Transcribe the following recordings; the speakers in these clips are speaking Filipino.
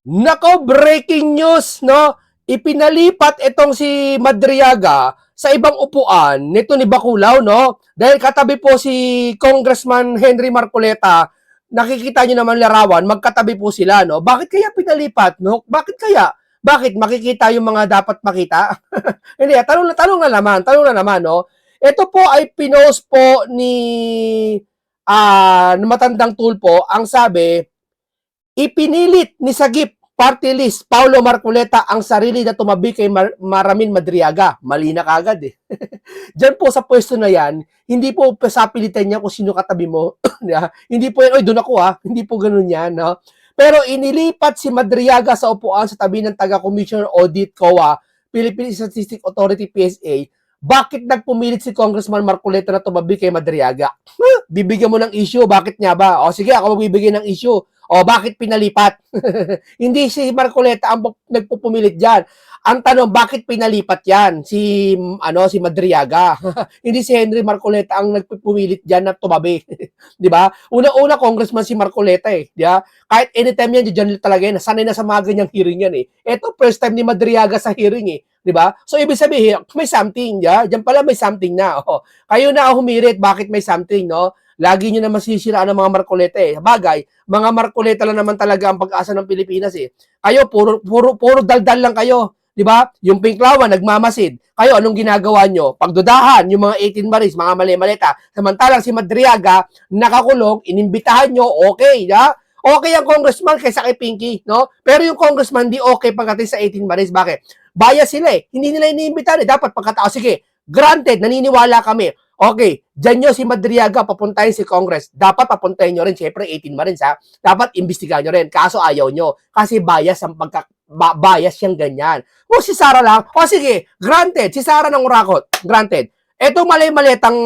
Nako, breaking news, no? Ipinalipat itong si Madriaga sa ibang upuan nito ni Bacolao, no? Dahil katabi po si Congressman Henry Marcoleta, nakikita niyo naman larawan, magkatabi po sila, no? Bakit kaya pinalipat, no? Bakit kaya? Bakit makikita yung mga dapat makita? Hindi, tanong na naman, no? Ito po ay pinost po ni matandang tulpo, ang sabi, ipinilit ni Sagip party list Paulo Marcoleta ang sarili na tumabi kay Maramin Madriaga. Mali na kagad eh. Diyan po sa pwesto na yan, hindi po pasapilitan niya kung sino katabi mo. Hindi po yan, oy, doon ako ha. Hindi po ganun yan. No? Pero inilipat si Madriaga sa upuan sa tabi ng taga-Commissioner Audit COA, Philippine Statistics Authority PSA. Bakit nagpumilit si Congressman Marcoleta na tumabi kay Madriaga? Bibigyan mo ng issue, bakit nga ba? O sige, ako magbibigay ng issue. O bakit pinalipat? Hindi si Marcoleta ang nagpupumilit diyan. Ang tanong, bakit pinalipat 'yan? Si Madriaga. Hindi si Henry Marcoleta ang nagpupumilit diyan na tumabi. 'Di ba? Una-una congressman si Marcoleta eh, 'di ba? Kahit anytime yan diyan talaga yan, sanay na sa mga ganyang hearing yan eh. Ito first time ni Madriaga sa hearing eh. 'Di ba? So ibig sabihin, may something, ya. Diyan pala may something na. Oh. Kayo na humirit, bakit may something, no? Lagi nyo na masisiraan ng mga Marcoleta eh. Bagay, mga Marcoleta lang naman talaga ang pag-asa ng Pilipinas eh. Kayo, puro daldal lang kayo. Di ba? Yung Pinklawan, nagmamasid. Kayo, anong ginagawa nyo? Pagdudahan, yung mga 18 baris, mga mali-maleta. Samantalang si Madriaga, nakakulong, inimbitahan nyo, okay, ya? Okay ang congressman kaysa kay Pinky, no? Pero yung congressman, di okay pagdating sa 18 baris. Bakit? Bias sila eh. Hindi nila iniimbitahan eh. Dapat pagkatao, sige, granted, naniniwala kami. Okay, dyan nyo si Madriaga, papuntahin si Congress. Dapat papuntahin nyo rin, syempre 18 Marines ha. Dapat imbestigahan nyo rin. Kaso ayaw nyo. Kasi bias ang bias yung ganyan. Kung si Sara lang, o sige, granted, si Sara ng Urakot, granted. Eto mali-malitang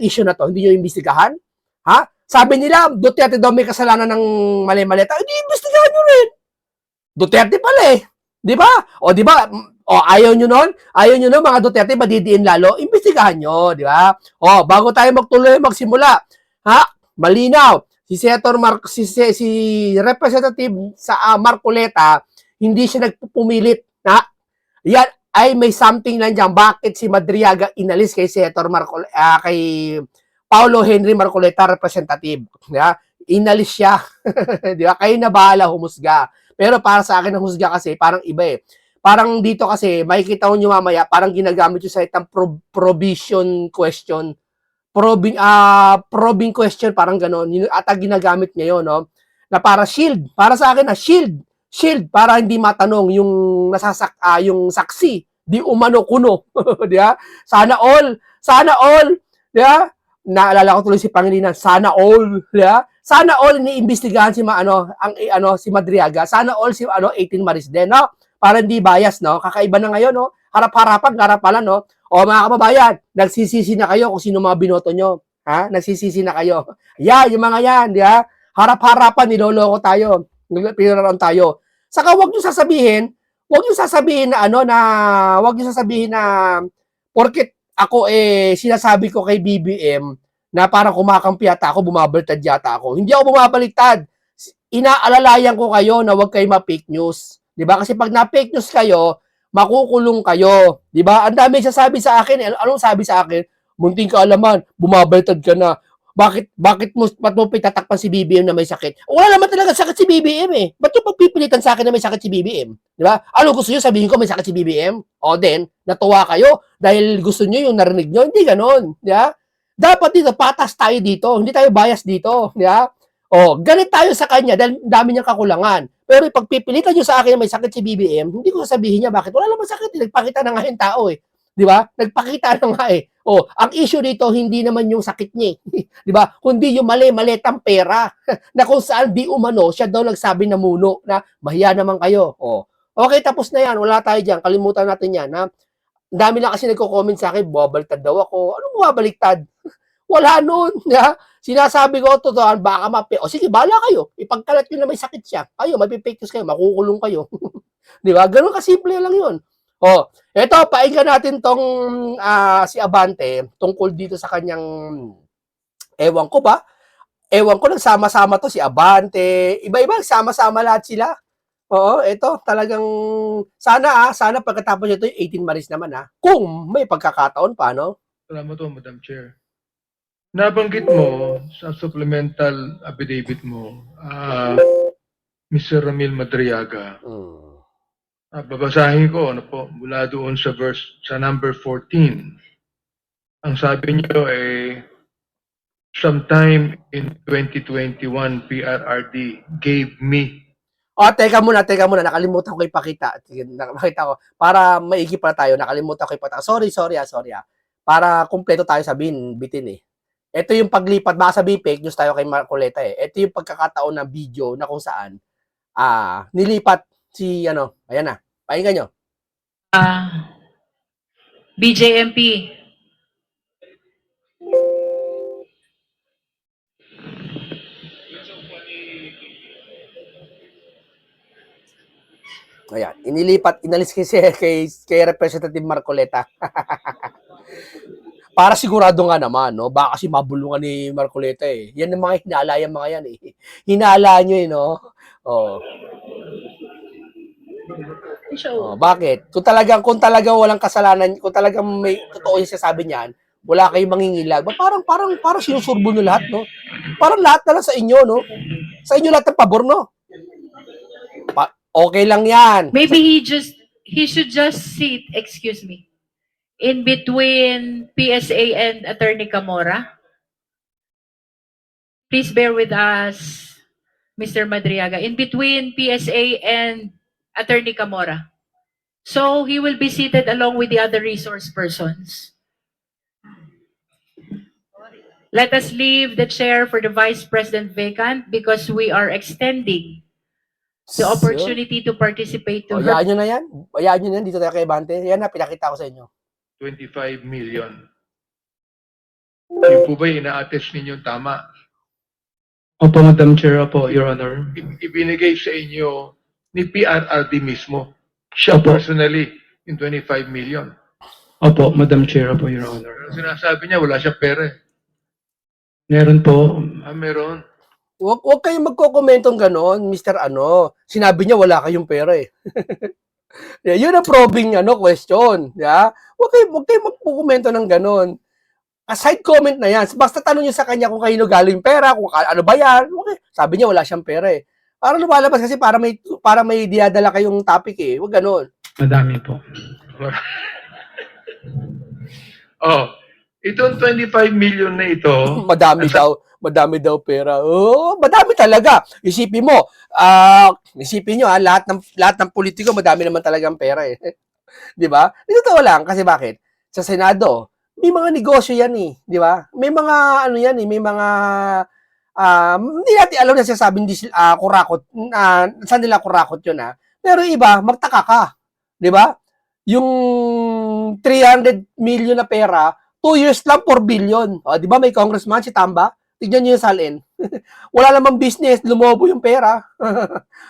issue na to, hindi nyo imbestigahan? Ha? Sabi nila, Duterte daw may kasalanan ng mali-malita. Hindi, imbestigahan nyo rin. Duterte pala eh. Di ba? O di ba? O ayaw nyo nun? Ayaw nyo nun mga Duterte madidiin lalo? Imbestigahan nyo, di ba? O bago tayo magsimula. Ha? Malinaw. Si Representative sa Marcoleta, hindi siya nagpupumilit. Ha? Yan ay may something lang dyan. Bakit si Madriaga inalis kay kay Paulo Henry Marcoleta representative? Di inalis siya. Di ba? Kayo na bahala humusga. Pero para sa akin, ang husga kasi, parang iba eh. Parang dito kasi, makikita nyo mamaya, parang ginagamit yung sa itang provision question. Probing question, parang gano'n. Ata ginagamit ngayon, no? Na para shield. Para sa akin, shield. Shield, para hindi matanong yung yung saksi. Di umano kuno. Di ba? Sana all. Sana all. Di ba? Naalala ko tuloy si Pangilinan. Sana all. Di ba? Sana all iniimbestigahan si si Madriaga. Sana all si 18 Maris din, no? Para hindi bias, no? Kakaiba na ngayon, no? Harap-harapan, harapan no? O mga kababayan, nagsisisi na kayo kung sino mga binoto nyo. Ha? Nagsisisi na kayo. Yan, yung mga yan, di ba? Harap-harapan, niloloko tayo. Pinararon tayo. Saka wag nyo sasabihin na porket ako sinasabi ko kay BBM na parang kumakampi yata ako, bumabaliktad yata ako. Hindi ako bumabaliktad. Inaalalayan ko kayo na huwag kayo ma-fake news. 'Di ba? Kasi pag na-fake news kayo, makukulong kayo. 'Di ba? Ang dami sasabi sa akin. Anong sabi sa akin? Munting kaalaman, bumabaliktad ka na. Bakit mo pitatakpan si BBM na may sakit? Wala naman talaga sakit si BBM eh. Ba't yung pagpipilitan sa akin na may sakit si BBM? Di ba? Ano gusto nyo? Sabihin ko may sakit si BBM? O then, natuwa kayo dahil gusto nyo yung narinig nyo? Hindi ganon. Di ba? Dapat dito, patas tayo dito. Hindi tayo bias dito. Di ba? O, ganit tayo sa kanya dahil dami niyang kakulangan. Pero pagpipilitan nyo sa akin na may sakit si BBM, hindi ko sasabihin niya bakit. Wala naman sakit. Nagpakita na nga yung tao eh. Di ba? Nagpakita na nga eh. Oh, ang issue dito hindi naman yung sakit niya, 'di ba? Kundi yung mali-malitang pera na kung saan di umano siya daw nagsabi na muno na mahiya naman kayo. Oh. Okay, tapos na 'yan. Wala tayo diyan. Kalimutan natin 'yan, ha. Dami na kasi nagko-comment sa akin, bumabaliktad daw ako. Anong bumabaliktad? Wala noon, ha? Sinasabi ko totoo, baka o sige, bahala kayo. Ipagkalat niyo na may sakit siya. Kayo, mapipake news kayo, makukulong kayo. 'Di ba? Ganoon ka simple lang 'yun. Oh, eto painggan natin tong si Abante tungkol dito sa kanyang ewan ko ba? Ewan ko nagsama-sama to si Abante, iba-iba sama-sama lahat sila. Oo, ito talagang sana pagkatapos nito yung 18 Maris naman kung may pagkakataon pa, no? Salamat po, Madam Chair. Nabanggit mo sa supplemental affidavit mo, Mr. Ramil Madriaga, Mm. babasahin ko ano po, mula doon sa number 14. Ang sabi niyo sometime in 2021, PRRD gave me. Teka muna, nakalimutan ko ipakita. Sige, nakita ko. Para maigi pa tayo, nakalimutan ko ipakita. Sorry. Para kumpleto tayo sabihin, bitin eh. Ito yung paglipat, baka sabihin fake news tayo kay Marcoleta eh. Ito yung pagkakataon na video na kung saan nilipat si ayan na. Pakinggan nyo. BJMP. Ayan, inalis kay Representative Marcoleta. Para sigurado nga naman, no? Baka kasi mabulungan ni Marcoleta eh. Yan ang mga hinala, yung mga yan eh. Hinala nyo eh, no? Oh. Bakit? Kung talagang walang kasalanan, kung talagang may totoo yung sasabi niyan, wala kayong mangingilag. Parang sinusurbo nyo lahat, no? Parang lahat na lang sa inyo, no? Sa inyo lahat ng pabor, no? Okay lang yan. Maybe he should just sit, excuse me, in between PSA and Attorney Camora. Please bear with us, Mr. Madriaga, in between PSA and Attorney Camora. So he will be seated along with the other resource persons. Let us leave the chair for the Vice President vacant because we are extending the opportunity to participate to her. Hayaan nyo na yan. Hayaan nyo na yan. Dito tayo kay Bante. Yan na, pinakita ko sa inyo. 25 million. Yung po ba ina-attest ninyong tama? Opo, Madam Chair, opo, Your Honor. Ibinigay sa inyo ni PRRD mismo. Siya Opo. personally, yung 25 million. Opo, Madam Chair, opo, Your Honor. Pero sinasabi niya, wala siya pera. Meron po. Meron. Huwag kayong magkokomentong gano'n, Mr. Sinabi niya wala kayong pera eh. Yun ang probing question. Yeah? Huwag kayong magkokomento ng gano'n. Aside comment na yan. Basta tanong niyo sa kanya kung kanino galing pera, kung ano ba yan. Okay. Sabi niya wala siyang pera eh. Para lumalabas kasi para may diadala kayong topic eh. Huwag gano'n. Madami po. Itong 25 million na ito, Madami daw pera. Oh, madami talaga. Isipin mo, isipin niyo lahat ng politiko madami naman talagang pera eh. 'Di ba? Totoo lang kasi bakit? Sa Senado, may mga negosyo yan eh, 'di ba? May mga yan eh, may mga hindi natin alam na sasabing kurakot, saan nila kurakot yun Pero iba, magtaka ka. 'Di ba? Yung 300 million na pera, 2 years lang 4 billion. O, 'di ba may congressman si Tamba? Tignan niyo yung salin. Wala namang business, lumobo yung pera.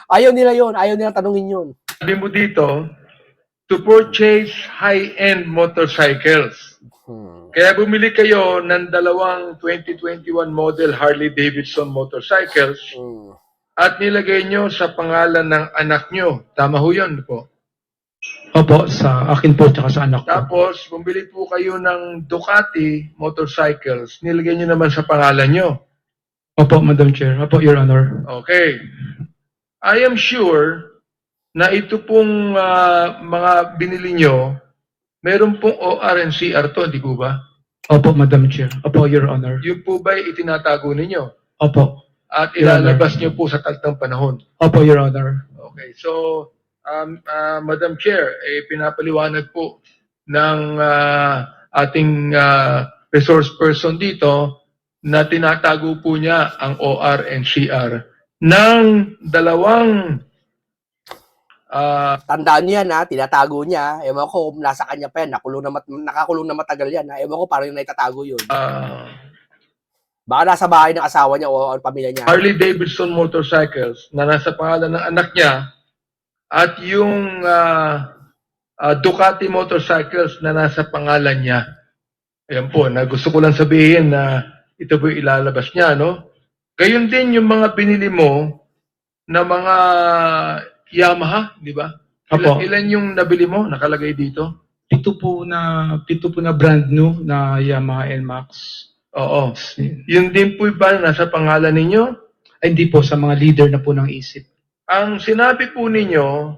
Ayaw nila yon, ayaw nila tanungin yun. sabi mo dito, to purchase high-end motorcycles. Kaya bumili kayo ng dalawang 2021 model Harley-Davidson motorcycles at nilagay nyo sa pangalan ng anak nyo. Tama ho yun po. Opo, sa akin po, tsaka sa anak ko. Tapos, bumili po kayo ng Ducati motorcycles, nilagay nyo naman sa pangalan nyo. Opo, Madam Chair. Opo, Your Honor. Okay. I am sure na ito pong mga binili nyo, meron pong OR and CR to, di po ba? Opo, Madam Chair. Opo, Your Honor. Yung po ba itinatago ninyo? Opo. At ilalabas nyo po sa tagtang panahon? Opo, Your Honor. Okay. So, Madam Chair, pinapaliwanag po ng ating resource person dito na tinatago po niya ang OR and CR ng dalawang Tandaan niyo yan tinatago niya. Ewan ko kung nasa kanya pa yan, nakakulong na matagal yan Ewan ko parang naitatago yun. Baka nasa bahay ng asawa niya o ang pamilya niya. Harley Davidson motorcycles na nasa pangalan ng anak niya at yung Ducati motorcycles na nasa pangalan niya. Ayan po, gusto ko lang sabihin na ito po ilalabas niya, no? Gayon din yung mga binili mo na mga Yamaha, di ba? Opo. Ilan yung nabili mo nakalagay dito? Pito po na brand new na Yamaha NMAX. Oo. Yun din po ba nasa pangalan ninyo? Ay, hindi po, sa mga leader na po ng isip. Ang sinabi po ninyo,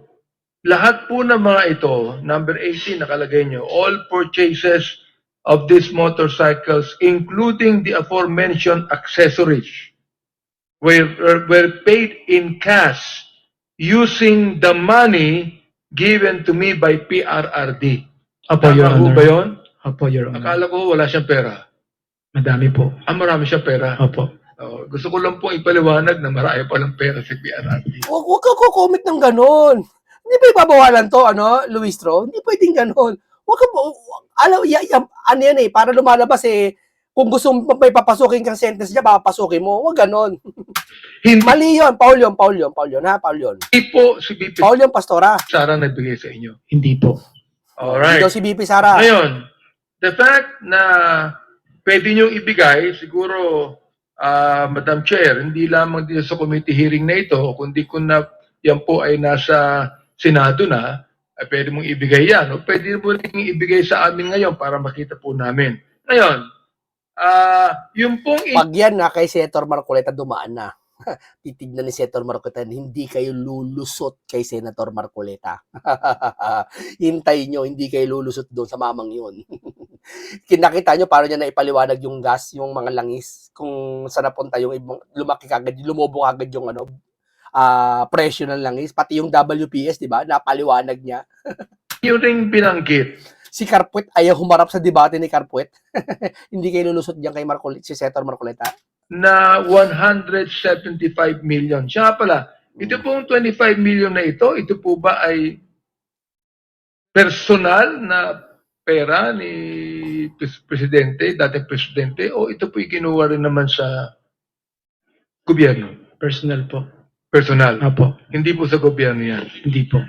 lahat po ng mga ito, number 18 nakalagay nyo, all purchases of these motorcycles, including the aforementioned accessories, were paid in cash using the money given to me by PRRD. Opo, Your Tama po Honor. ba yun? Opo, Your Honor. Akala ko wala siyang pera. Madami po. Marami siyang pera. Opo. Gusto ko lang pong ipaliwanag na marami palang pera si PRRD. Huwag ka comment ng ganon. Hindi ba ibabawalan to, Luistro? Hindi pwedeng ganon. Huwag ka, ano yan eh, para lumalabas eh, kung gusto mo may papasukin kang sentence niya, papasukin mo. Huwag ganon. Hindi Mali yun, Paul yun, po si BP Paul yun, Pastora. Sara nagbigay sa inyo. Hindi po. Alright. Hindi daw si BP Sara. Ngayon, the fact na pwede niyong ibigay, siguro, Madam Chair, hindi lamang dito sa committee hearing na ito, kundi kung na yan po ay nasa Senado na, ay pwede mong ibigay yan. O pwede mo rin ibigay sa amin ngayon para makita po namin. Ngayon, yung pong Pag yan na kay Senator Marcoleta dumaan na, titignan ni Senator Marcoleta, hindi kayo lulusot kay Senator Marcoleta. Hintayin nyo, hindi kayo lulusot doon sa mamang yun. Kinakita nyo paano niya na ipaliwanag yung gas, yung mga langis, kung saan napunta yung ibang, lumaki kagad, lumubog agad yung presyo ng langis, pati yung WPS, di ba? Napaliwanag niya. yung ring binanggit, Si Carpuet, ayaw humarap sa debate ni Carpuet. Hindi kayo lulusot diyan kay si Senator Marcoleta. na 175 million. Siya pala, ito pong 25 million na ito po ba ay personal na pera ni Presidente, dating Presidente, o ito po kinuha rin naman sa gobyerno? Personal po. Personal. Opo. Hindi po sa gobyerno yan. Hindi po.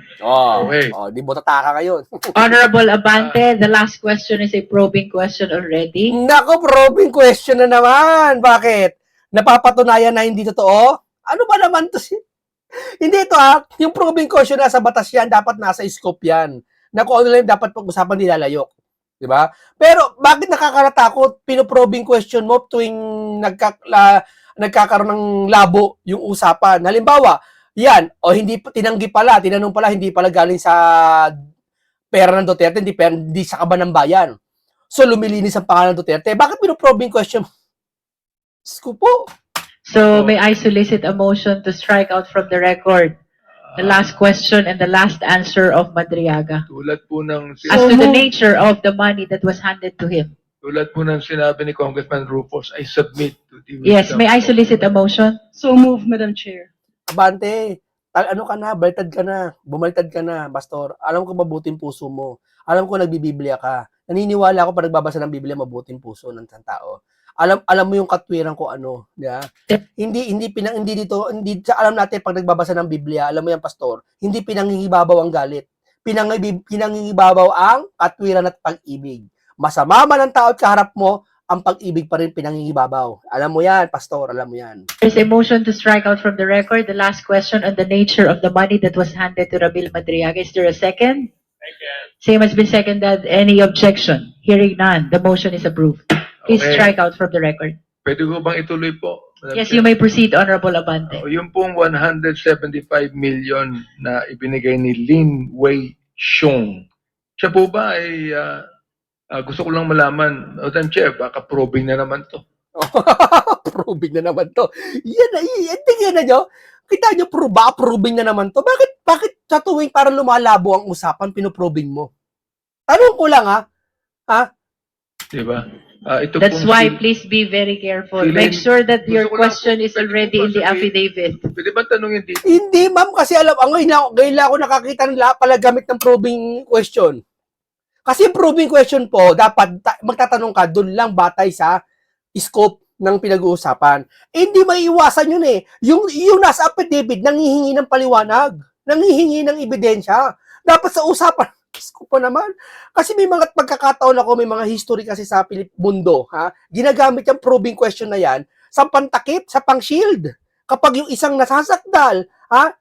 Okay. Di mo tataka ngayon. Honorable Abante, the last question is a probing question already. Nako, probing question na naman. Bakit? Napapatunayan na hindi totoo? Ano ba naman to? Hindi ito yung probing question nasa batas yan, dapat nasa scope yan. Na kung ano lang dapat pag-usapan nilalayok. Di ba? Pero bakit nakakaratakot? Pinoprobing question mo tuwing nagkakaroon ng labo yung usapan. Halimbawa, yan, o hindi tinanggi pala, tinanong pala, hindi pala galing sa pera ng Duterte, hindi sa kaban ng bayan. So, lumilinis ang pangalan ng Duterte. Bakit pinoprobing question? Sko po. So may I solicit a motion to strike out from the record the last question and the last answer of Madriaga Tulad po ng as to the nature of the money that was handed to him. tulad po ng sinabi ni Congressman Rufus, I submit to the Yes, may I solicit a motion? So move, Madam Chair. Abante, ano ka na, bumalitad ka na, Pastor. Alam ko mabuting puso mo. Alam ko nagbibiblia ka. Naniniwala ako pag nagbabasa ng Biblia, mabuting puso ng isang tao. Alam mo yung katwiran ko di ba? Hindi alam natin pag nagbabasa ng Biblia, alam mo yan, Pastor, hindi pinangingibabaw ang galit. Pinangingibabaw ang katwiran at pag-ibig. Masama man ang tao at kaharap mo, ang pag-ibig pa rin pinangingibabaw. Alam mo yan, Pastor, alam mo yan. There's a motion to strike out from the record the last question on the nature of the money that was handed to Rabil Madriaga. Is there a second? Same has been seconded. Any objection? Hearing none, the motion is approved. Please Okay. strike out from the record. Pwede ko bang ituloy po? Madam Yes, Chair? you may proceed, Honorable Abante. Yung pong 175 million na ibinigay ni Lin Wei Xiong, siya po ba ay gusto ko lang malaman, Madam Chair, baka probing na naman to. Probing na naman to. Tingnan na nyo. Kita nyo, probing na naman to. Bakit sa tuwing para lumalabo ang usapan, pinoprobing mo? Tanong ko lang Diba? Ito That's pong why si- please be very careful. Sila Make yung- sure that your Gusto ko lang- question is pwede already ko in the sabihin- affidavit. Pwede ba tanongin dito? Hindi, ma'am, kasi ngayon lang ako nakakita ng pala gamit ng probing question. Kasi yung probing question po, dapat magtatanong ka doon lang batay sa scope ng pinag-uusapan. Hindi maiiwasan yun eh. Yung nasa affidavit, nangihingi ng paliwanag, nangihingi ng ebidensya. Dapat sa usapan, scope pa naman. Kasi may mga pagkakataon ako, may mga history kasi sa mundo, ginagamit yung probing question na yan sa pantakip, sa pang-shield. Kapag yung isang nasasakdal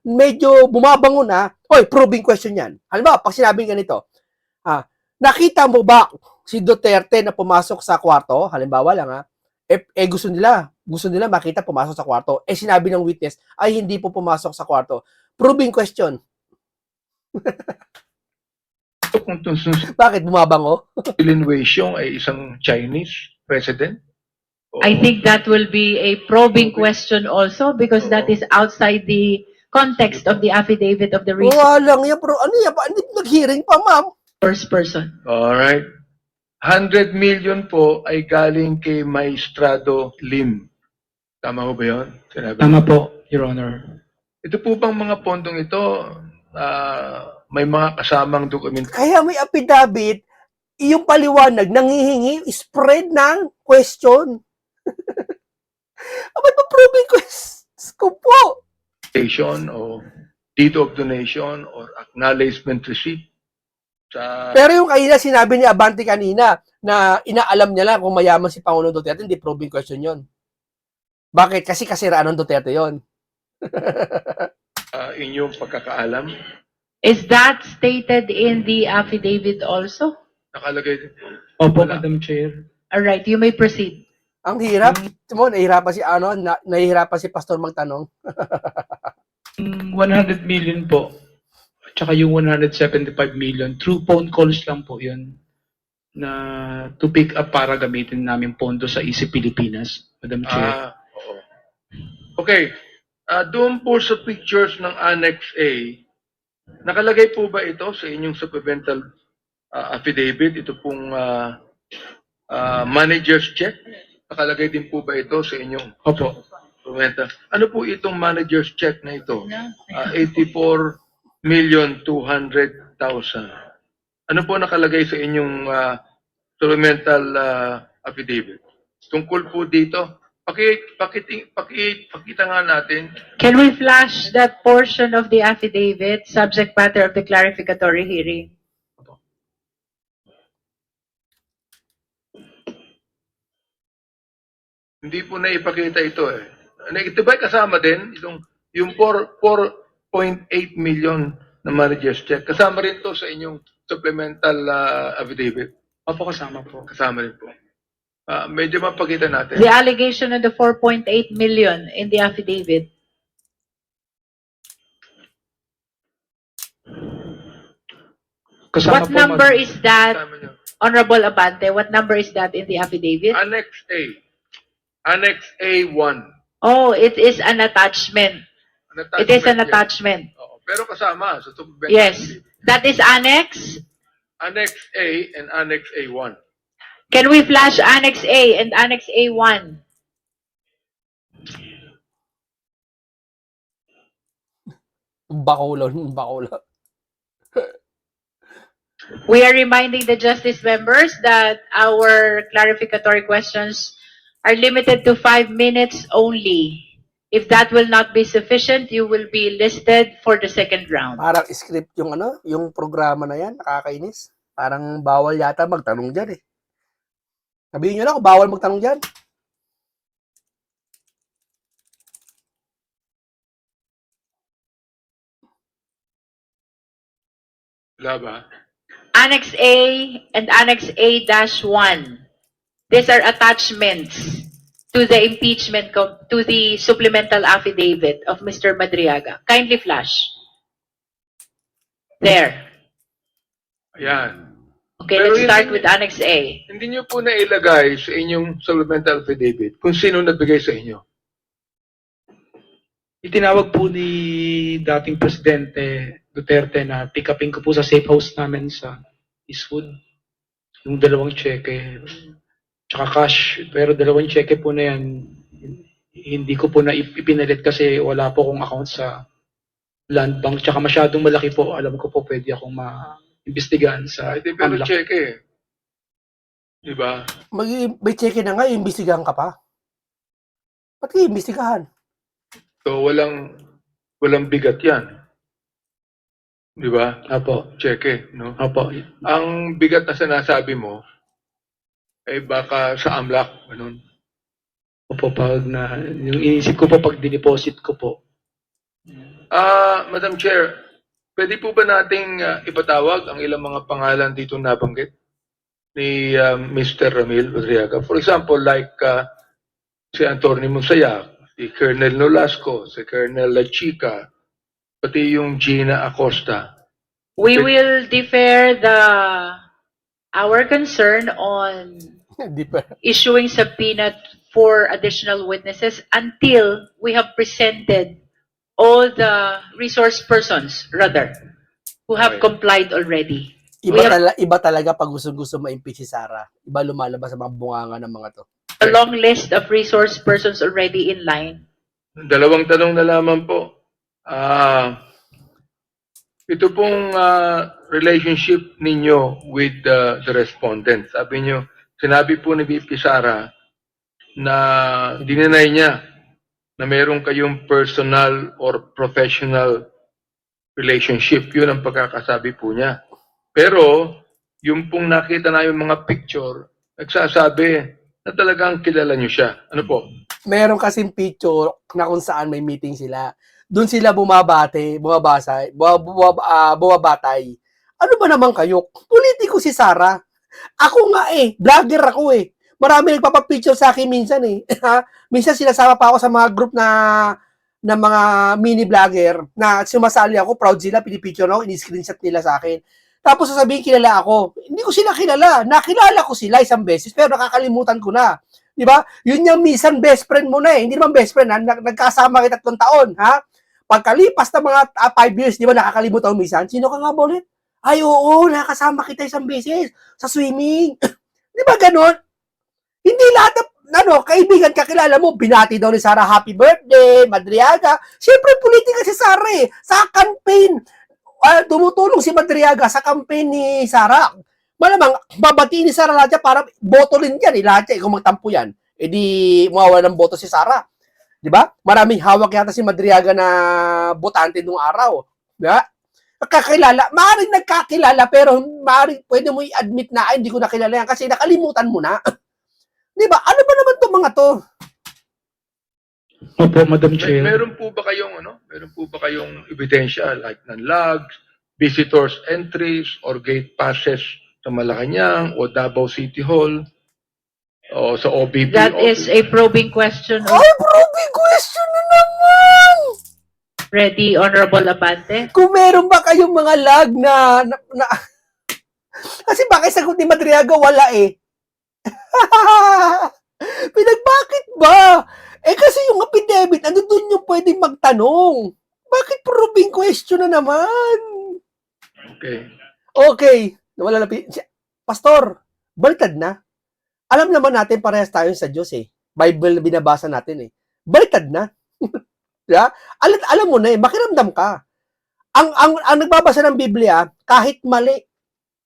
medyo bumabango na, oy, proving question yan. Halimbawa, pag sinabing ganito, nakita mo ba si Duterte na pumasok sa kwarto? Halimbawa lang gusto nila makita pumasok sa kwarto. Sinabi ng witness, ay hindi po pumasok sa kwarto. Proving question. Kung itong Bakit bumabango? Lin Weisiong ay isang Chinese president? O- I think that will be a probing question also because that is outside the context of the affidavit of the Walang yan, bro. Ano yan? Hindi nag-hearing pa, ma'am. resource person. Alright. 100 million po ay galing kay Maestrado Lim. Tama ho ba yun? Sinabi Tama mo? po, Your Honor. Ito po bang mga pondong ito, may mga kasamang dokumento? Kaya may affidavit, yung paliwanag, nangihingi, spread ng question. Abay pa proving question ko po. O deed of donation or acknowledgement receipt sa Pero yung kanina, sinabi ni Abante kanina, na inaalam niya lang kung mayaman si Pangulong Duterte, hindi proving question yon. Bakit? Kasi kasiraan ng Duterte yon. inyong pagkakaalam. Is that stated in the affidavit also? Nakalagay din po. Opo, Wala. Madam Chair. All right, you may proceed. Ang hirap. Mo, nahihirapan si Pastor magtanong. 100 million po. At saka yung 175 million, through phone calls lang po yun na to pick up para gamitin namin pondo sa EC Pilipinas, Madam Chair. Oo. Okay. Doon po sa pictures ng Annex A, nakalagay po ba ito sa inyong supplemental affidavit? Ito pong manager's check? Nakalagay din po ba ito sa inyong Opo. supplemental? Ano po itong manager's check na ito? 84,200,000. Ano po nakalagay sa inyong supplemental affidavit? Tungkol po dito, pakita nga natin. Can we flash that portion of the affidavit, subject matter of the clarificatory hearing? Hindi po na ipakita ito eh. Ito ba kasama din? Yung 4.8 million na manager's check. Kasama rin to sa inyong supplemental affidavit. Opo, kasama po. Kasama rin po. Medyo mapakita natin. The allegation of the 4.8 million in the affidavit. Kasama What po, number Madam- is that, Kasama nyo. Honorable Abante? What number is that in the affidavit? Annex A. Annex A1. Oh, it is an attachment. It is an yan. attachment. Oo, pero kasama sa supplemental Yes. affidavit. That is annex. Annex A and Annex A1. Can we flash Annex A and Annex A1? Bakulon. We are reminding the justice members that our clarificatory questions are limited to 5 minutes only. If that will not be sufficient, you will be listed for the second round. Parang script yung programa na yan, nakakainis. Parang bawal yata magtanong dyan eh. Sabihin nyo na kung bawal magtanong dyan. Wala ba? Annex A and Annex A-1. These are attachments to the impeachment, to the supplemental affidavit of Mr. Madriaga. Kindly flash. There. Ayan. Okay, Pero let's start hindi- with Annex A. Hindi nyo po nailagay sa inyong supplemental affidavit kung sino nagbigay sa inyo. Itinawag po ni dating Presidente Duterte na pick upin ko po sa safe house namin sa Eastwood. Yung 2 cheque, tsaka cash. Pero 2 cheque po na yan, hindi ko po na ipinalit kasi wala po akong account sa land bank. Tsaka masyadong malaki po. Alam ko po pwede akong ma-imbestigahan sa Hindi, pero AMLAC. check eh. Diba? May check na nga, iimbestigahan ka pa. Ba't iimbestigahan? So, walang bigat yan. Diba? Apo. Check eh, no? Apo. Ang bigat na sinasabi mo, ay baka sa AMLAC, ganun. Opo, yung inisip ko po pag dineposit ko po, Madam Chair, pwede po ba nating ipatawag ang ilang mga pangalan dito nabanggit ni Mr. Ramil Madriaga? For example, like si Antonio Musaya, si Colonel Nolasco, si Colonel La Chica, pati yung Gina Acosta. We Okay. will defer our concern on Di ba? issuing subpoena for additional witnesses until we have presented all the resource persons, rather, who have Okay. complied already. We have Iba talaga pag gusto ma-impeach si Sara. Iba lumalabas sa mga bunganga ng mga to. a long list of resource persons already in line. Dalawang tanong na lamang po. Ito pong relationship ninyo with the respondent. Sinabi po ni VP Sara na dinenay niya na meron kayong personal or professional relationship. Yun ang pagkakasabi po niya. Pero, yung pong nakita na yung mga picture, nagsasabi na talagang kilala niyo siya. Ano po? Meron kasing picture na kung saan may meeting sila. Doon sila bumabatay. Ano ba naman kayo? Politiko si Sara. Ako nga vlogger ako Marami nagpapapicture sa akin minsan Minsan sinasama pa ako sa mga group na mga mini vlogger na sumasali ako, proud sila, pinipicture ako, ini-screenshot nila sa akin. Tapos sasabihin kilala ako. Hindi ko sila kilala. Nakilala ko sila isang beses pero nakakalimutan ko na. Di ba? Yun yung minsan best friend mo na Hindi naman best friend, nagkasama kita 3 taon, ha? Pagkalipas ng mga 5 years, di ba nakakalimutan mo minsan? Sino ka nga ba ulit? Ay, oo, nakasama kita isang beses sa swimming. Di ba ganon? Hindi lahat ng kaibigan kakilala mo, binati daw ni Sara, happy birthday, Madriaga. Siyempre, politika si Sara Sa campaign, tumutulong si Madriaga sa campaign ni Sara. Malamang, babatiin ni Sara lahat yan para boto rin yan. Lahat yan, kung magtampo yan. Di mawawala ng boto si Sara. Di ba? Maraming hawak yata si Madriaga na botante nung araw. Di ba? Kakilala, maaaring nagkakilala, pero maaaring pwede mo i-admit na, hindi ko nakilala yan kasi nakalimutan mo na. Di ba? Ano ba naman itong mga to? Opo, Madam Chair. Meron po ba kayong ebidensya like ng logs, visitors entries, or gate passes sa Malacanang o Davao City Hall o sa OBP That office? is a probing question. Ay, probing question na naman! Ready, Honorable Abante? Kung meron ba kayong mga lag na kasi bakit sagot ni Madriaga wala Pinagbakit ba? Kasi yung affidavit, ano doon yung pwedeng magtanong? Bakit probing question na naman? Okay. Okay. Nawala na. Pastor, baliktad na. Alam naman natin parehas tayo sa Diyos Bible binabasa natin Baliktad na. Yeah? Alam mo na makiramdam ka. Ang nagbabasa ng Biblia, kahit mali,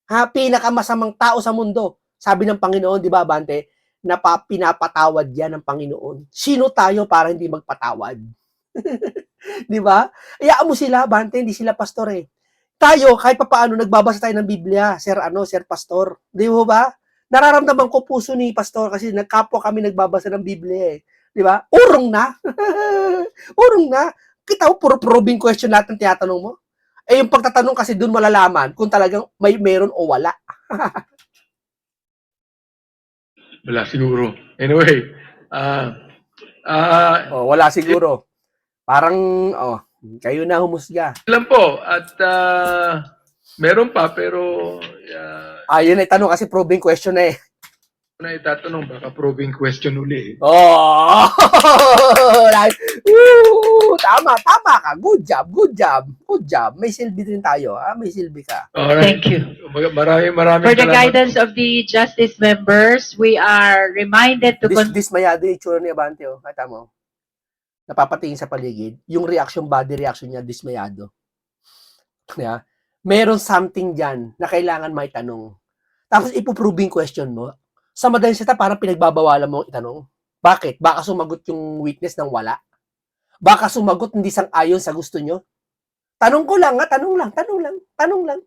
pinakamasamang tao sa mundo, sabi ng Panginoon, di ba, Bante, na pinapatawad yan ng Panginoon. Sino tayo para hindi magpatawad? Di ba? Iyaan mo sila, Bante, hindi sila pastor Tayo, kahit papaano, nagbabasa tayo ng Biblia, Sir Pastor. Di ba? Nararamdaman ko puso ni Pastor kasi nagkapwa kami nagbabasa ng Biblia Di ba? Urong na. Urong na. Kita mo, puro probing question natin tinatanong mo. Yung pagtatanong kasi doon malalaman kung talagang meron o wala. Wala siguro. Anyway, Wala siguro. Parang, kayo na humusga. Alam po, at meron pa, pero Yun ay tanong kasi probing question na na itatanong, baka probing question uli. Oh! Tama ka. Good job. May silbi din tayo. May silbi ka. Alright. Thank you. Maraming For the salamat. guidance of the justice members, we are reminded to Dismayado yung itsura ni Abante. Kata mo. Napapatingin sa paligid. Yung body reaction niya, dismayado. Yeah. Meron something dyan na kailangan may tanong. Tapos ipuproving question mo. Sa madaling salita, parang pinagbabawalan mo itanong. Bakit? Baka sumagot yung witness ng wala. Baka sumagot hindi sang-ayon sa gusto nyo. Tanong ko lang, tanong lang.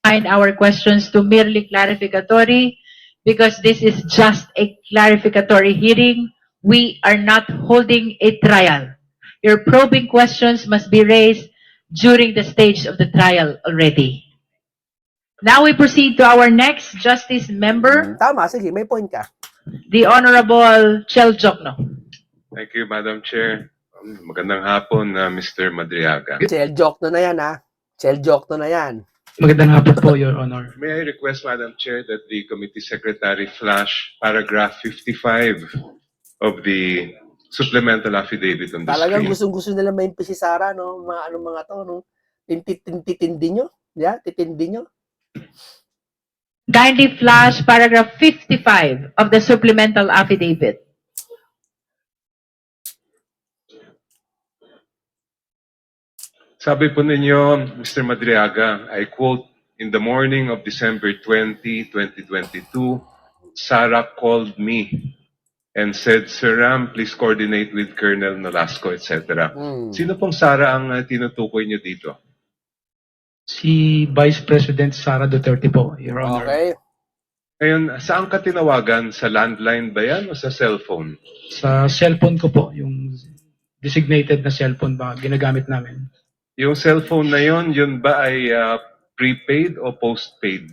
find our questions to merely clarificatory because this is just a clarificatory hearing. We are not holding a trial. Your probing questions must be raised during the stage of the trial already. Now we proceed to our next justice member, Tama, sige, may point ka. the Honorable Chel Jokno. Thank you, Madam Chair. Magandang hapon, Mr. Madriaga. Chel joke na yan, ha? Chel joke na yan. Magandang hapon po, Your Honor. May I request, Madam Chair, that the committee secretary flash paragraph 55 of the supplemental affidavit on the Talagang screen. gustong-gusto nila maimpis si Sara, no? Mga mga to, no? Tintindi nyo? Yeah, titindi nyo? Kindly flash paragraph 55 of the supplemental affidavit. Sabi po ninyo, Mr. Madriaga, I quote, in the morning of December 20, 2022, Sarah called me and said, Sir Ram, please coordinate with Colonel Nolasco, etc. Sino pong Sarah ang tinutukoy niyo dito? Si Vice President Sara Duterte po, Your Honor. Okay. Ngayon, saan ka tinawagan? Sa landline ba yan o sa cellphone? Sa cellphone ko po, yung designated na cellphone ba ginagamit namin. Yung cellphone na yun ba ay prepaid o postpaid?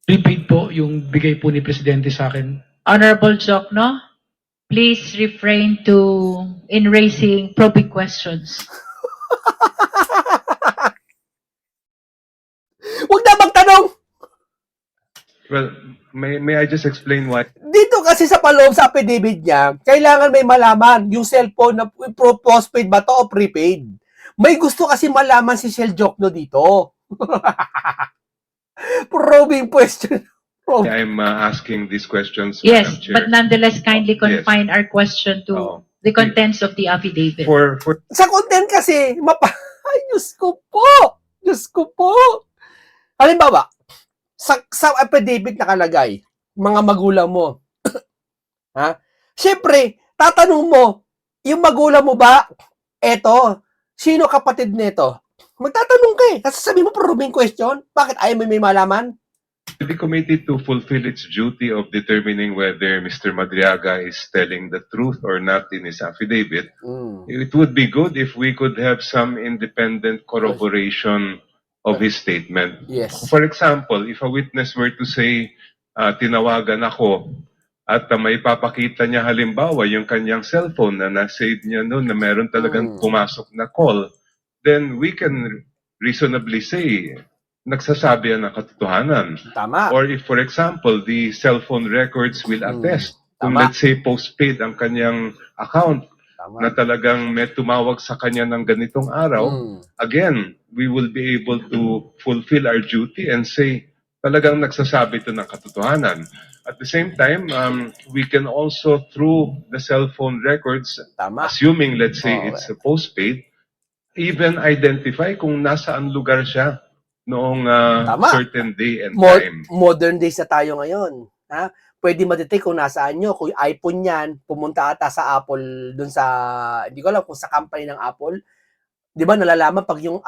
Prepaid po yung bigay po ni Presidente sa akin. Honorable Jokno, please refrain in raising probing questions. Huwag na magtanong! Well, may I just explain why? Dito kasi sa paloob sa affidavit niya, kailangan may malaman yung cellphone na postpaid ba to o prepaid. May gusto kasi malaman si Shell Jokno dito. Probing question. I'm asking these questions, Yes, Madam Chair. but nonetheless, kindly Yes. confine our question to Oo. the contents of the affidavit. For Sa content kasi, ay, Diyos ko po! Diyos ko po! Halimbawa, sa affidavit nakalagay, mga magulang mo. Ha? Siyempre, tatanong mo, yung magulang mo ba, eto, sino kapatid nito? Magtatanong ka eh. Kasi sabi mo, probing question. Bakit ayaw mo may malaman? the committee to fulfill its duty of determining whether Mr. Madriaga is telling the truth or not in his affidavit, it would be good if we could have some independent corroboration of his statement. Yes. For example, if a witness were to say, tinawagan ako, at may papakita niya halimbawa yung kanyang cellphone na na-save niya noon na meron talagang pumasok na call, then we can reasonably say, nagsasabi yan ng katotohanan. Tama. Or if, for example, the cellphone records will attest, kung Tama. let's say postpaid ang kanyang account, Tama. na talagang may tumawag sa kanya ng ganitong araw, again, we will be able to fulfill our duty and say, talagang nagsasabi ito ng katotohanan. At the same time, we can also, through the cell phone records, Tama. assuming, let's say, Oh, it's a postpaid, even identify kung nasaan lugar siya noong Tama. certain day and time. Modern days na tayo ngayon. Ha? Pwede ma-detect kung nasaan nyo. Kung iPhone yan, pumunta ata sa Apple, dun sa, hindi ko alam kung sa company ng Apple. Di ba nalalaman pag yung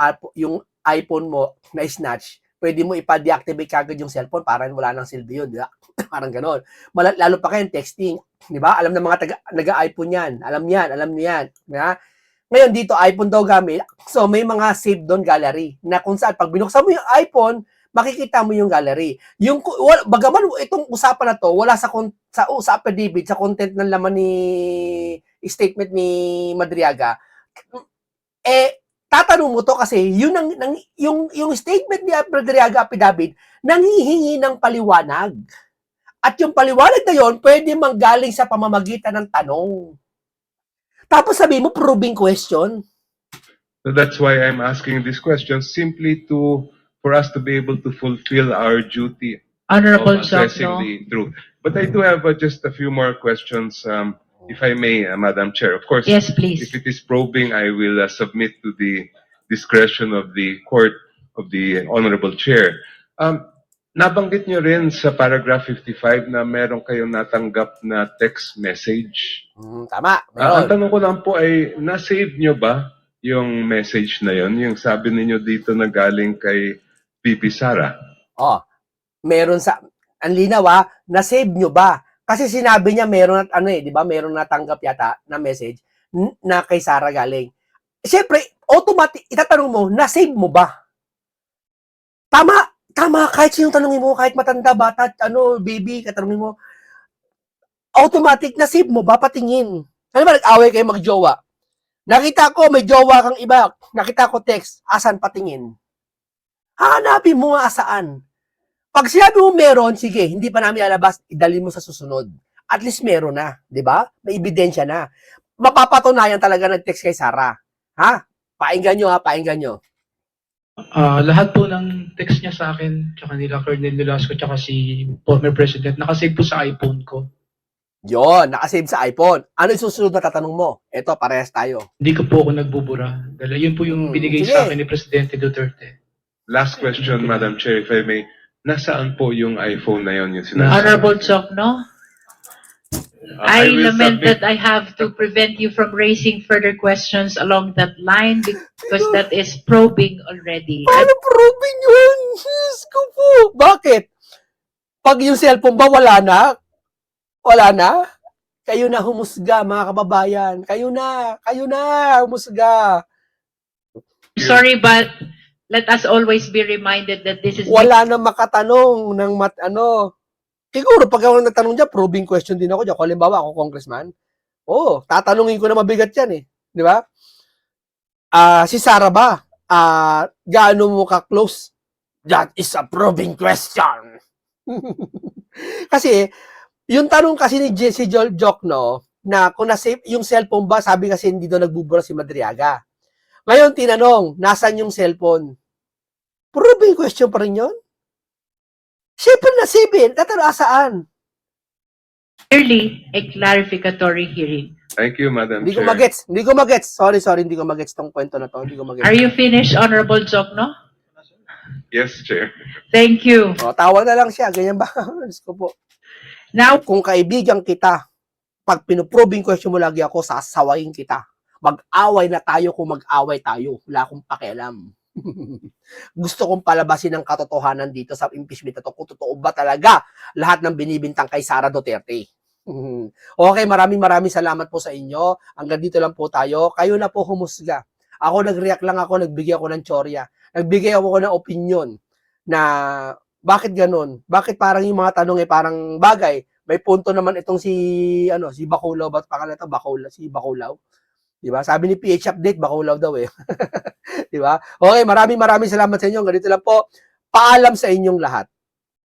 iPhone mo na-snatch, pwede mo ipa-deactivate kagad yung cellphone para wala nang silbi yun. Di ba? Parang ganon. Lalo pa kayo texting. Di ba? Alam ng mga nag-iPhone yan. Alam niyo yan. Ha? Ngayon dito, iPhone daw gamit. So, may mga save doon gallery na kung saan, pag binuksan mo yung iPhone, makikita mo yung gallery. Yung, bagaman itong usapan na to, wala sa affidavit, sa content ng laman ni statement ni Madriaga, tatanong mo to kasi yung statement ni Madriaga affidavit, nanghihingi ng paliwanag. At yung paliwanag na yon pwede manggaling sa pamamagitan ng tanong. Tapos sabi mo, probing question. So that's why I'm asking these questions, simply for us to be able to fulfill our duty Honorable of assessing Jokno. the truth. But I do have just a few more questions, if I may, Madam Chair. Of course, Yes, please. if it is probing, I will submit to the discretion of the court, of the Honorable Chair. Nabanggit nyo rin sa paragraph 55 na meron kayong natanggap na text message. Tama. Ang Meron. tanong ko lang po ay, na-save nyo ba yung message na yon? Yung sabi ninyo dito na galing kay VP Sara? Meron sa, ang linaw na-save nyo ba? Kasi sinabi niya meron at di ba, meron natanggap yata na message na kay Sara galing. Siyempre, automatic, itatanong mo, na-save mo ba? Tama, kahit sinong tanongin mo, kahit matanda, bata, baby, katanongin mo, automatic, na-save mo ba? Patingin. Ano ba, nag-away kayo mag-jowa? Nakita ko, may jowa kang iba. Nakita ko text, asan patingin? Hanapin mo nga saan. Pag sinabi mo meron, sige, hindi pa namin alabas, idali mo sa susunod. At least meron na, di ba? May ebidensya na. Mapapatunayan talaga nag-text kay Sara. Ha? Painggan nyo ha, painggan nyo. Lahat po ng text niya sa akin, tsaka nila Colonel Velasco, tsaka si former President, nakasave po sa iPhone ko. Yon, nakasave sa iPhone. Ano yung susunod na tatanong mo? Ito, parehas tayo. Hindi ko po ako nagbubura. Dahil yun po yung binigay Sige. sa akin ni Presidente Duterte. Last question, Madam Chair, if I may. Nasaan po yung iPhone na yun? Yung sinasabi? Honorable Jokno, I will lament submit- that I have to prevent you from raising further questions along that line because that is probing already. Paano proving yun? Diyos ko po. Bakit? Pag yung cellphone ba, wala na? Wala na? Kayo na humusga, mga kababayan. Kayo na, humusga. Sorry, but let us always be reminded that this is Wala na makatanong ng Siguro, pag ako nagtanong dyan, probing question din ako dyan. Kung halimbawa, ako congressman, tatanungin ko na mabigat yan eh. Di ba? Si Sara ba? Gaano mo ka-close? That is a probing question. Kasi, yung tanong kasi ni si Jokno, na kung na-save yung cellphone ba, sabi kasi hindi daw nagbubura si Madriaga. Ngayon, tinanong, nasan yung cellphone? Probing question pa rin yun? Siyempre na-save tatanong saan? clearly a clarificatory hearing. Thank you, Madam Hindi ko Chair. magets. Sorry, hindi ko magets tong kwento na to. Hindi ko magets. Are you finished, Honorable Jokno? Yes, Chair. Thank you. Tawa na lang siya. Ganyan ba? Diyos ko po. Now, Kung kaibigan kita, pag pinuprobing question mo lagi ako, sasawayin kita. Mag-away na tayo kung mag-away tayo. Wala akong pakialam. Gusto kong palabasin ang katotohanan dito sa impeachment na to. Kung totoo ba talaga lahat ng binibintang kay Sara Duterte. Okay, maraming salamat po sa inyo. Hanggang dito lang po tayo. Kayo na po humusga. Ako nag-react lang ako, nagbigay ako ng tsorya. Nagbigay ako ng opinion na bakit ganun? Bakit parang yung mga tanong parang bagay? May punto naman itong si Baculaw, ba't pangalan ito? Si Baculaw. Diba? Sabi ni PH Update, Baculaw daw eh. Diba? Okay, maraming salamat sa inyo. Ganito lang po. Paalam sa inyong lahat.